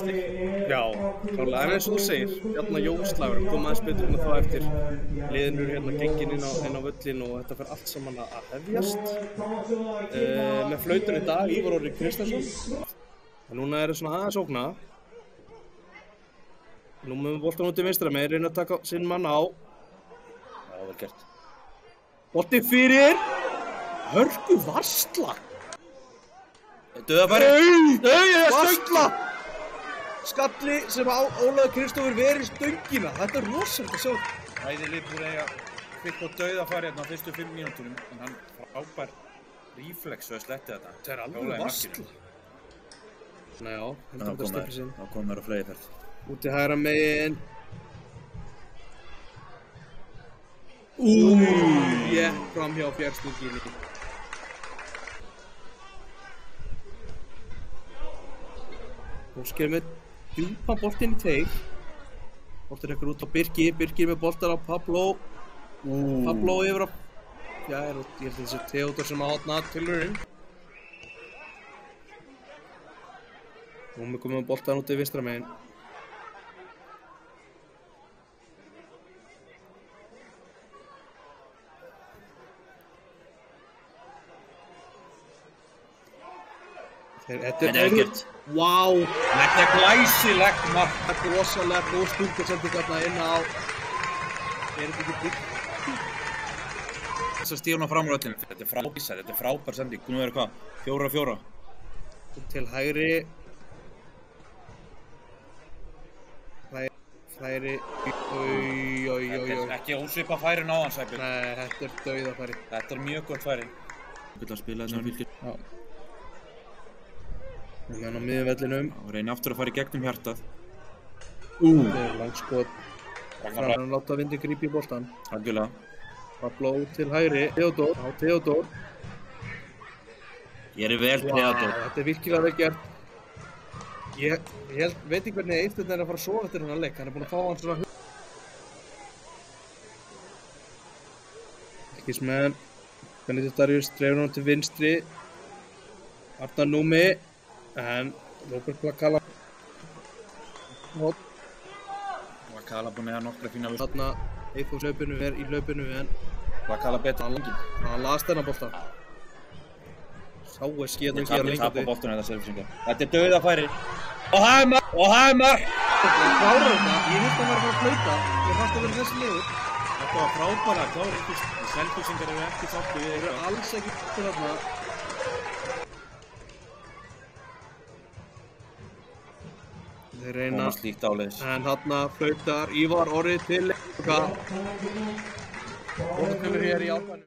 stig. Já, klálega, en eins og þú segir, hérna Jóslagur kom aðeins betur en þá eftir liðinu hérna gengin inn á völlin og þetta fer allt saman að hefjast. Með flautun í dag, Ívar Orri Kristjánsson. En núna er það svona aðeins ógna. Nú með boltan út í vinstra megin, reyna að taka sinn mann á. Já, vel gert. Bolti fyrir hörku varsla. Döðafæri. Varsla! Skalli sem Ólafur Kristófur verið í stöngina. Þetta er rosalega að sjá. Bæði lið búið eiga kvitt og döðafæri hérna á fyrstu 5 mínútunum. En hann frábær ríflex og sletti þetta. Það er alveg varsla. Ná já, heldur þetta stöppi sinn. Þá kom þær á fleygiferð. Úti hægra megin. Ég fram hjá fjärstúkinni. Óskar með djúpa boltinn í teig. Boltinn ekkur út á Birgir með boltar á Pablo. Pablo yfir á... Já, ég held að þessi Theodor sem að hotna tilurinn. Nú með komið með boltan út í vinstra megin. Þetta er ekkert. Vá! Þetta er glæsilegt mark. Þetta er rosalega góð stúlkursending þarna inn á... Er þetta ekki byggt? Þess að stíða hana fram úr öllinu. Þetta er frábær sending. Nú er hvað? 4-4. Til hægri. Færi. Ekki ósvipað færi náðan, Sæbjörn. Nei, þetta er dauðafæri. Þetta er mjög gott færi. Við viljum spila þessum fylgir. Já. Við erum á miðvellinum. Og reyni aftur að fara í gegnum hjartað. Það er langskot. Frá hann láta vindi grípa í boltan. Algjörlega. Pablo til hægri. Theodor. Á Theodor. Ég er vel Theodor. Þetta er virkilega vel gert. Ég veit ekki hvernig Eistun er að fara að sofa eftir hennar leik. Hann er búinn að fá hann svona... Fylkismenn. Benedikt Darius dreifur hann til vinstri. Arnar Númi. En Róbert Plakala Plakala búinn að hafa nokkra fína vissl. Þarna Eithórs hlaupinu er í hlaupinu en Plakala betur en lengi. Hann las þennan bolta. Sá er skíðan ekki að tapa boltunum þetta selfissingar. Þetta er dauðafæri. Og það er mark! Og það er mark! Þetta klárar þetta. Ég held að hann var að fara að flauta. Ég fannst að vera þessi liður. Þetta var frábæra klára. Selfissingar eru ekki sáttu við. Þeir eru alls ekki til þarna. Þeir reyna slíkt áleiðis. En þarna flautar Ívar Orri til leika. Borgarfjörður hér í Árbænum.